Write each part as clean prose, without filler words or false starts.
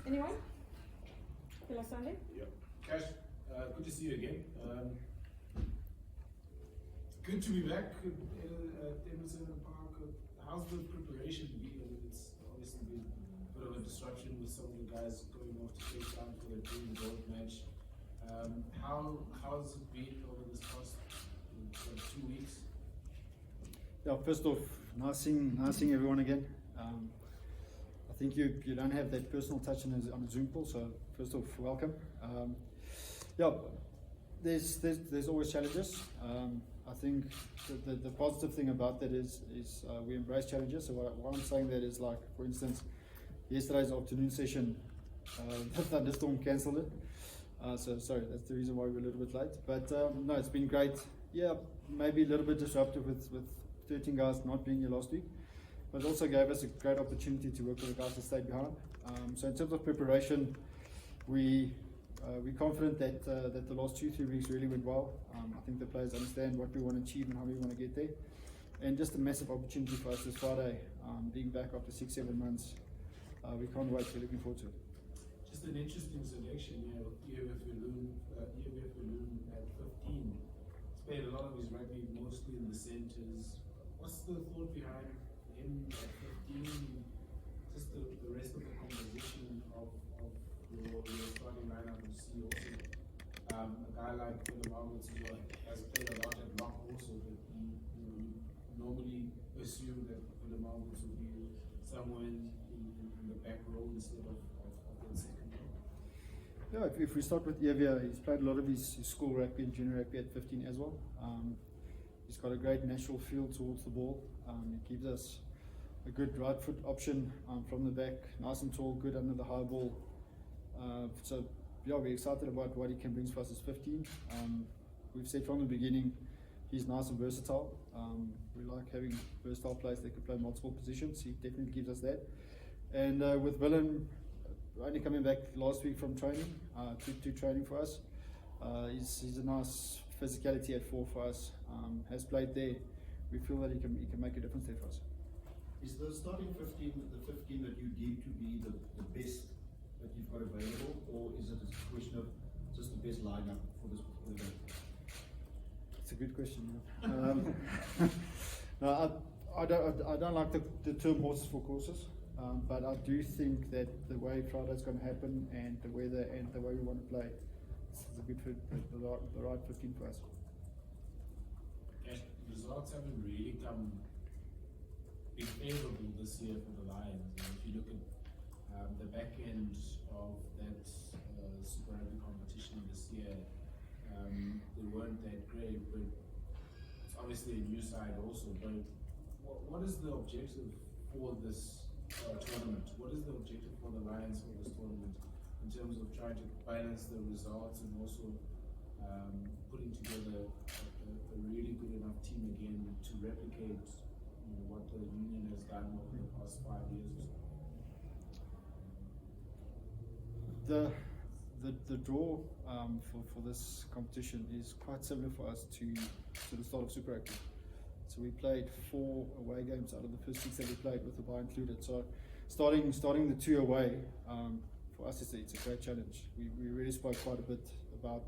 Anyone? Hello, Sunday. Yeah. Cash, good to see you again. Good to be back at Emerson Park. How's the preparation been? It's obviously been a bit of a disruption with some of the guys going off to Cape Town for their dream gold match. How's it been over this past 2 weeks? Yeah, first off, nice seeing everyone again. I think you don't have that personal touch on a Zoom call, so first off, welcome. Yeah, there's always challenges. I think the positive thing about that is we embrace challenges. So what I'm saying that is, like, for instance, yesterday's afternoon session, the thunderstorm cancelled it. So sorry, that's the reason why we're a little bit late. But no, it's been great. Yeah, maybe a little bit disruptive with 13 guys not being here last week, but it also gave us a great opportunity to work with the guys that stayed behind. So in terms of preparation, we're confident that the last 2-3 weeks really went well. I think the players understand what we want to achieve and how we want to get there, and just a massive opportunity for us this Friday, being back after 6-7 months. We can't wait. We're looking forward to it. Just an interesting selection here with Villoon at 15. He's played a lot of his rugby mostly in the centres. What's the thought behind him at 15? Just the rest of the composition of your starting lineup. You see also a guy like Philip Margaret has played a lot at lock also, but you normally assume that Philip Margaret will be somewhere in the back row instead of the second row. Yeah, if we start with Evia, he's played a lot of his school rugby and junior rugby at 15 as well. He's got a great natural feel towards the ball. He gives us a good right foot option from the back, nice and tall, good under the high ball. So yeah, we're excited about what he can bring for us as 15. We've said from the beginning, he's nice and versatile. We like having versatile players that can play multiple positions. He definitely gives us that. And with Willem only coming back last week from training, to training for us, he's a nice physicality at 4 for us. Has played there. We feel that he can make a difference there for us. Is the starting 15 the 15 that you deem to be the best that you've got available, or is it a question of just the best lineup for this particular game? It's a good question. No, I don't like the term horses for courses, but I do think that the way Friday's going to happen and the weather and the way we want to play, this is a good fit, the right 15 for us. Yes, results haven't really been favourable this year for the Lions. And if you look at the back end of that Super Rugby competition this year, they weren't that great, but it's obviously a new side also. But what is the objective for this tournament? What is the objective for the Lions for this tournament in terms of trying to balance the results and also putting together a really good enough team again to replicate what the union has done over the past 5 years or so? The draw for this competition is quite similar for us to the start of Super Rugby. So we played 4 away games out of the first 6 that we played, with the bye included. So starting the 2 away, for us it's a great challenge. We really spoke quite a bit about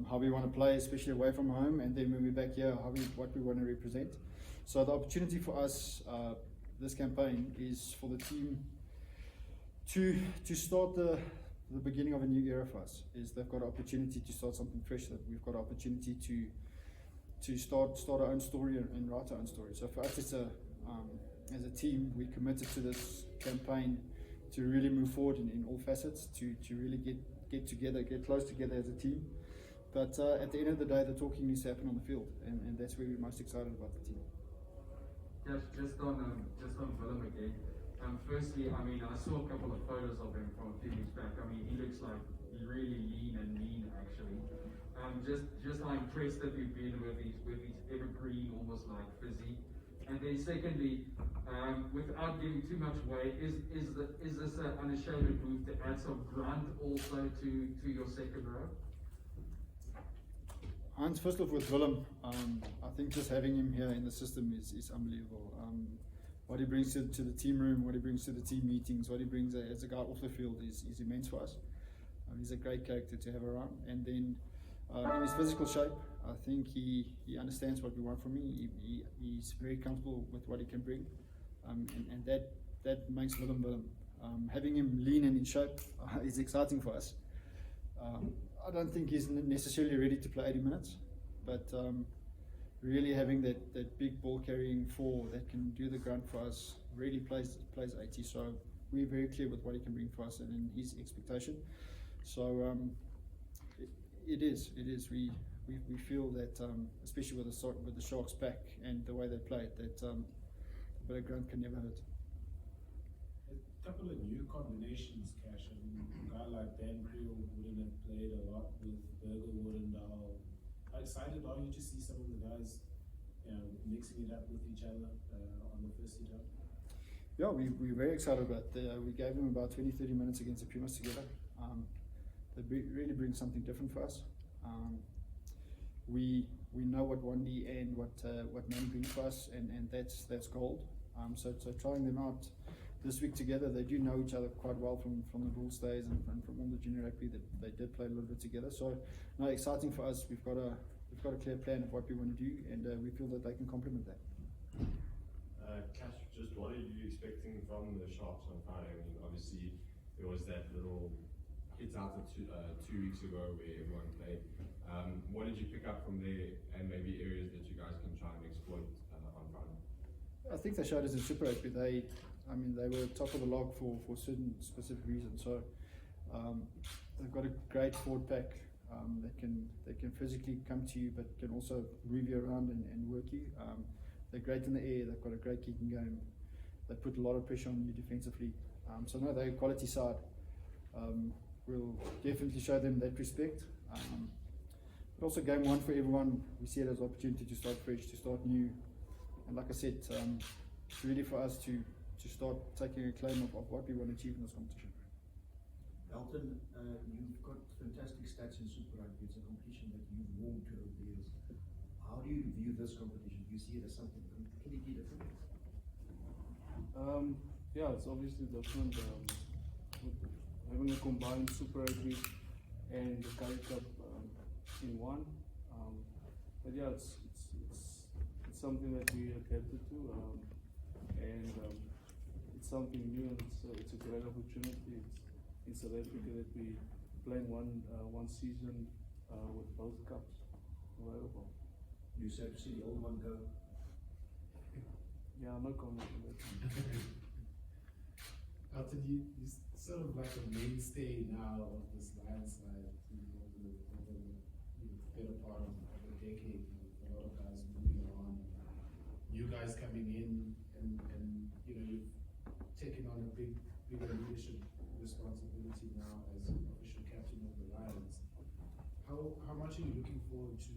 how we want to play, especially away from home, and then when we're back here, what we want to represent. So the opportunity for us this campaign is for the team to start the beginning of a new era for us. Is they've got an opportunity to start something fresh, that we've got an opportunity to start our own story and write our own story. So for us, it's as a team, we committed to this campaign to really move forward in all facets, to really get together, get close together as a team. But at the end of the day, the talking needs to happen on the field, and that's where we're most excited about the team. Just on Willem again. Firstly, I mean, I saw a couple of photos of him from a few weeks back. I mean, he looks like really lean and mean, actually. Just how impressed that we've been with his evergreen, almost like physique. And then secondly, without giving too much away, is this an unashamed move to add some grunt also to your second row? Hans, first off with Willem, I think just having him here in the system is unbelievable. what he brings to the team room, what he brings to the team meetings, what he brings as a guy off the field is immense for us. He's a great character to have around. And then in his physical shape, I think he understands what we want from him. He's very comfortable with what he can bring, and that makes Willem. Having him lean and in shape is exciting for us. I don't think he's necessarily ready to play 80 minutes, but really having that big ball carrying four that can do the grunt for us really plays 80. So we're very clear with what he can bring for us and in his expectation. So it is. We feel that especially with the Sharks back and the way they play it, that a bit of grunt can never hurt. A couple of new combinations, Cash. I mean, a guy like Dan Creel wouldn't have played a lot with Burger Woodendal. How excited are you to see some of the guys, mixing it up with each other on the first seat out? Yeah, we're very excited about that. We gave them about 20-30 minutes against the Pumas together. They really bring something different for us. We know what Wandy and what Manny bring for us, and that's gold. So trying them out this week together, they do know each other quite well from the Bulls days and from all the junior rugby that they did play a little bit together. So no, exciting for us. We've got a clear plan of what we want to do, and we feel that they can complement that. Cash, just what are you expecting from the Sharks on Friday? I mean, obviously there was that little hit out of 2 weeks ago where everyone played. What did you pick up from there, and maybe areas that you guys can try and exploit on Friday? I think they showed us in Super Rugby. They were top of the log for certain specific reasons. So they've got a great forward pack that can physically come to you, but can also move you around and work you. They're great in the air. They've got a great kicking game. They put a lot of pressure on you defensively. So no, they're a quality side. We'll definitely show them that respect. But also game one for everyone, we see it as an opportunity to start fresh, to start new. And like I said, it's really for us to start taking a claim of what we want to achieve in this competition. Elton, you've got fantastic stats in Super Rugby. It's a competition that you've warmed to over the years. How do you view this competition? Do you see it as something completely different? Yeah, it's obviously different. With having a combined Super Rugby and the Currie Cup in one. But yeah, it's something that we adapted to, and it's something new, and it's a great opportunity. It's in South Africa that we playing one season with both cups available. You said to see the old one go. Yeah, no comment on that. Elton, you sort of like a mainstay now of this landslide over the better part of a decade. A lot of guys moving on, you guys coming in, and you've taken on a bigger leadership responsibility now as official captain of the Lions. How much are you looking forward to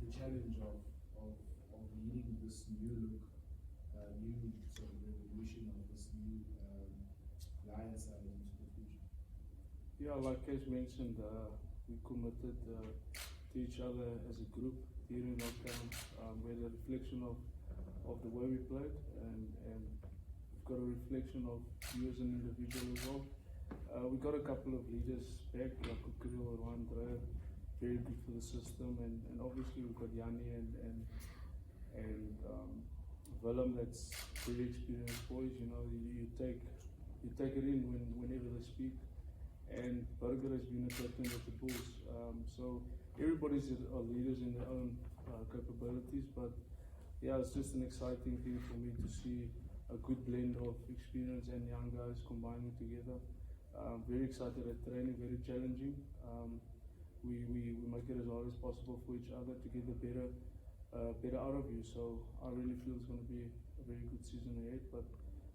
the challenge of leading this new look, new sort of revolution of this new Lions side into the future? Yeah, like Kesh mentioned, we committed to each other as a group during lockdown. We had a reflection of the way we played, and we've got a reflection of you as an individual as well. We got a couple of leaders back, like Kukuru or Andre, very good for the system, and obviously we've got Yanni and Willem, that's really experienced boys. You take it in whenever they speak. And Burger has been a captain with the Bulls. So everybody's are leaders in their own capabilities, but yeah, it's just an exciting thing for me to see a good blend of experience and young guys combining together. Very excited at training, very challenging. We make it as hard as possible for each other to get the better out of you. So I really feel it's going to be a very good season ahead, but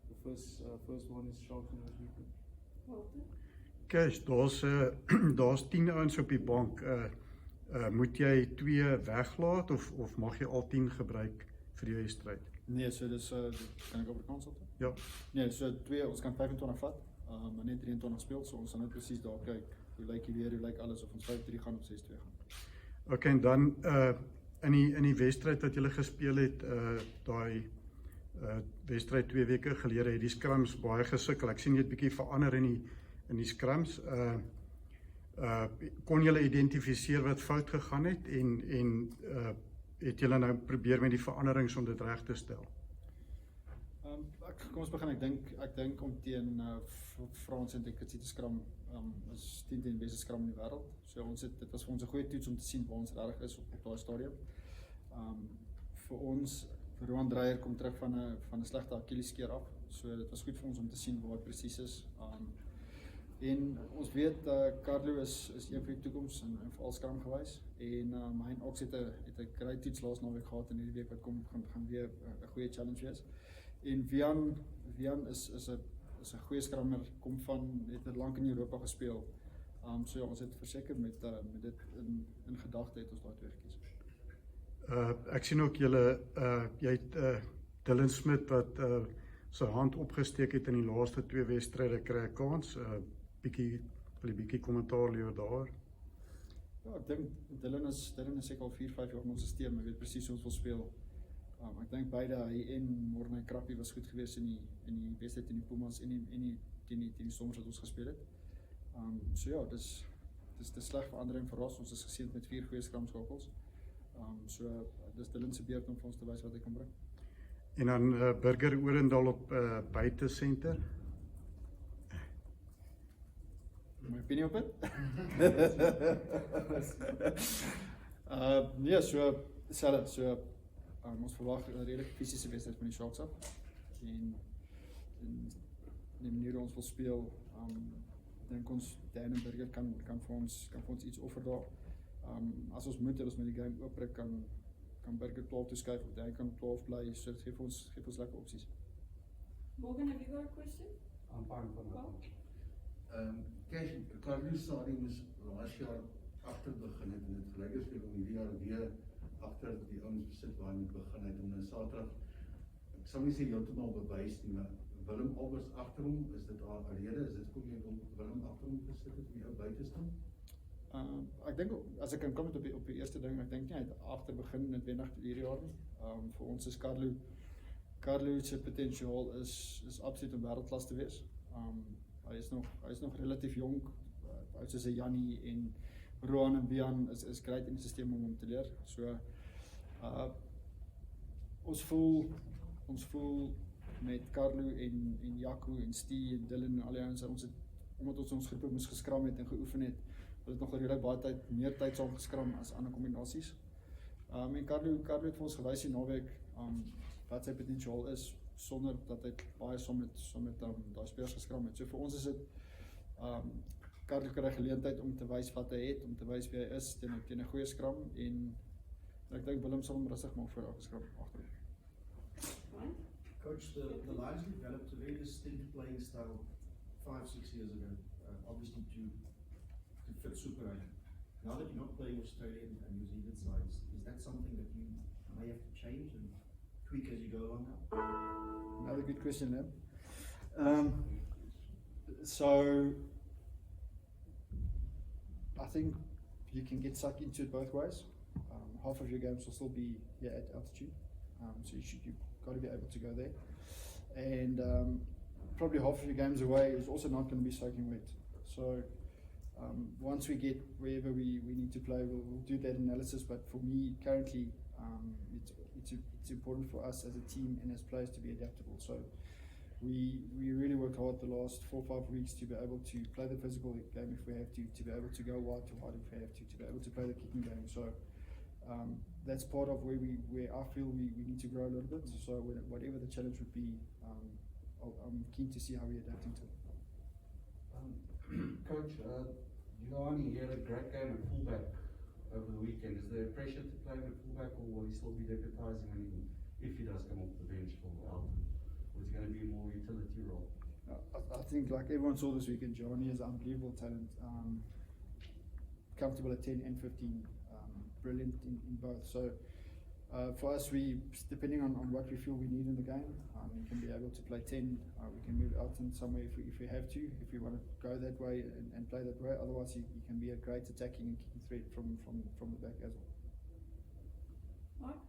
the first one is Sharks in this weekend. Walter? Kees, daar's 10 ouens op die bank. Moet jy 2 weglaat of mag jy al 10 gebruik vir jou wedstryd? Nee, so dis kan ek op die kans op? Ja. Nee, so 2 ons kan 25 vat, maar net 23 speel, so ons gaan net presies daar kyk. Hoe lyk die weer, hoe lyk alles, of ons 5-3 gaan of 6-2 gaan. Okay, en dan in die wedstryd wat julle gespeel het, daai wedstryd 2 weke gelede het die scrums baie gesukkel. Ek sien jy het bietjie verander in die scrums. Kon julle identifiseer wat fout gegaan het en het julle nou probeer met die veranderings om dit reg te stel? Kom ons begin, ek dink om teen Frans en ek te skram is 10 beste skram in die wêreld. So dit was vir ons 'n goeie toets om te sien waar ons regtig is op daai stadium. Vir ons, Roan Dreyer kom terug van 'n slegte Achilleskeer af. So dit was goed vir ons om te sien waar hy presies is. En ons weet Carlo is een vir die toekoms en veral skram gewys. En Hein Ox het 'n great toets laas naweek gehad en hierdie week wat kom gaan weer 'n goeie challenge wees. En Wian is 'n goeie skrammer, het lank in Europa gespeel. So ja, ons het verseker met dit in gedagte het ons daai twee gekies. Ek sien ook jy het Dylan Smith wat sy hand opgesteek het in die laaste 2 wedstryde kry 'n kans. Wil jy bietjie kommentaar lewer daar? Ja, ek dink Dylan is seker al 4-5 jaar in ons stelsel, hy weet presies hoe ons wil speel. Ek dink beide hy en Morne Krappie was goed geweest in die wedstryd teen die Pumas en teen die Stormers wat ons gespeel het. So ja, dis sleg verandering vir ons. Ons is geseënd met 4 goeie skramskakels. So dis Dylan se beurt om vir ons te wys wat hy kan bring. En dan Burger Orendal op buite senter. My opinie op dit? Nee, so selfs ons verwag 'n redelike fisiese wedstryd van die Sharks af. En die manier hoe ons wil speel, dink ons Dan en Burger kan vir ons iets offer daar. As ons moet met die game oopbreek kan Burger 12 toe skuif of Dan kan 12 bly, so dit gee vir ons lekker opsies. Morgan, have you got a question? I'm fine for now. Cash, Carlo Stadium is laas jaar agter begin het en het gelyk is vir om hierdie jaar weer agter die ouens besit waar hy moet begin het en Saterdag, ek sal nie sê heeltemal bewys nie, maar Willem Albers agter hom, is dit al 'n rede, is dit kom jy om Willem agter hom gesit het om die ou buite staan? Ek dink, as ek kan kom op die eerste ding, ek dink nie hy het agter begin noodwendig hierdie jaar nie. Vir ons is Carlo se potensiaal is absoluut om wêreldklas te wees. Hy is nog relatief jonk, oud soos Jannie en Roan en Bian is great in die stelsel om te leer. So ons voel met Carlo en Jaco en Steve en Dylan en al die ouens, omdat ons groepe moes geskram het en geoefen het, het nog redelik baie meer tyd saam geskram as ander kombinasies. En Carlo het vir ons gewys die naweek wat sy potensiaal is, sonder dat hy baie saam met daai spelers geskram het. So vir ons is dit Carlo kry geleentheid om te wys wat hy het, om te wys wie hy is teen 'n goeie skram en ek dink Willem sal hom rustig maak vir daai skram agter. Coach, the Lions developed a very distinct playing style 5-6 years ago, obviously to fit Super Rugby. Now that you're not playing Australian and New Zealand sides, is that something that you may have to change and tweak as you go along now? Another good question, man. So I think you can get sucked into it both ways. Half of your games will still be here at altitude, so you've got to be able to go there, and probably half of your games away is also not going to be soaking wet. So once we get wherever we need to play, we'll do that analysis. But for me, currently, it's important for us as a team and as players to be adaptable. So we really worked hard the last 4 or 5 weeks to be able to play the physical game if we have to be able to go wide to wide if we have to be able to play the kicking game. So that's part of where I feel we need to grow a little bit. So whatever the challenge would be, I'm keen to see how we're adapting to it. Coach, Giovanni, he had a great game at fullback over the weekend. Is there pressure to play him at fullback, or will he still be deputising if he does come off the bench for Elton? Or is it going to be a more utility role? I think, like everyone saw this weekend, Giovanni has unbelievable talent. Comfortable at 10 and 15, brilliant in both. So for us, depending on what we feel we need in the game, we can be able to play 10. We can move Elton somewhere if we have to, if we want to go that way and play that way. Otherwise, he can be a great attacking and kicking threat from the back as well. Mark?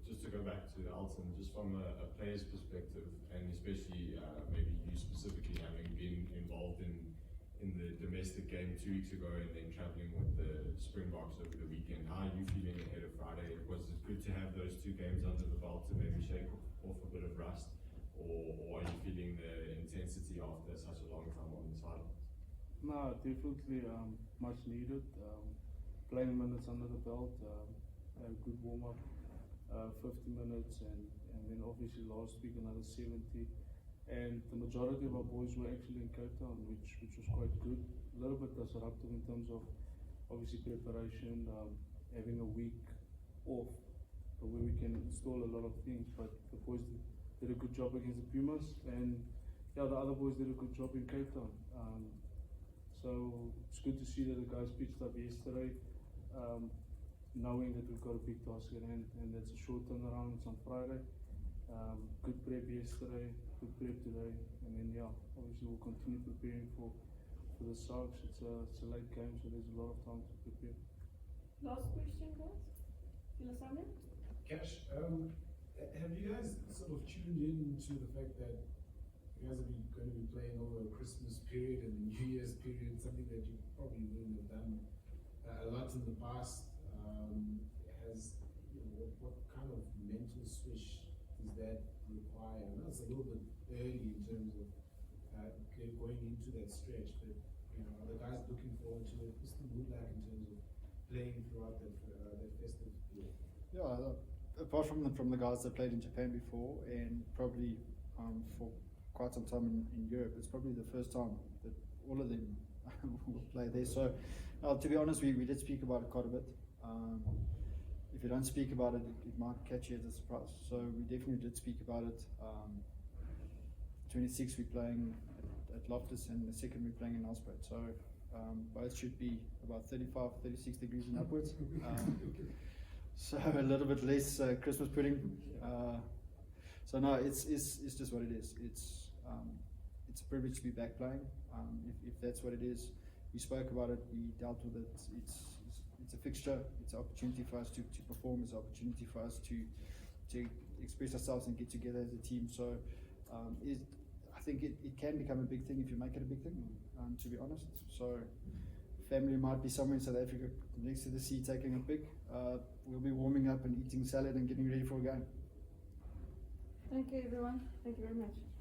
Just to go back to Alton, just from a player's perspective, and especially maybe you specifically having been involved in the domestic game 2 weeks ago and then travelling with the Springboks over the weekend, how are you feeling ahead of Friday? Was it good to have those 2 games under the belt to maybe shake off a bit of rust, or are you feeling the intensity after such a long time on the sidelines? No, definitely much needed. Playing minutes under the belt, a good warm up, 50 minutes, and then obviously last week another 70. And the majority of our boys were actually in Cape Town, which was quite good. A little bit disruptive in terms of obviously preparation, having a week off where we can install a lot of things. But the boys did a good job against the Pumas, and yeah, the other boys did a good job in Cape Town. So it's good to see that the guys pitched up yesterday, knowing that we've got a big task at hand, and that's a short turnaround. It's on Friday. Good prep yesterday, good prep today, and then yeah, obviously we'll continue preparing for the Sharks. It's a late game, so there's a lot of time to prepare. Last question, guys. Philosophia? Cash, have you guys sort of tuned in to the fact that you guys are going to be playing over a Christmas period and New Year's period, something that you probably wouldn't have done a lot in the past? What kind of mental switch does that require? I know it's a little bit early in terms of going into that stretch, but are the guys looking forward to it? What's the mood like in terms of playing throughout that festive period? Yeah, apart from the guys that played in Japan before, and probably for quite some time in Europe, it's probably the first time that all of them will play there. So, to be honest, we did speak about it quite a bit. If you don't speak about it, it might catch you as a surprise. So we definitely did speak about it. 26 we're playing at Loftus, and the second we're playing in Nelspruit. So both should be about 35, 36 degrees and upwards. So a little bit less Christmas pudding. So no, it's just what it is. It's a privilege to be back playing. If that's what it is, we spoke about it. We dealt with it. It's a fixture. It's an opportunity for us to perform. It's an opportunity for us to express ourselves and get together as a team. So I think it can become a big thing if you make it a big thing, to be honest. So family might be somewhere in South Africa next to the sea taking a pic. We'll be warming up and eating salad and getting ready for a game. Thank you, everyone. Thank you very much.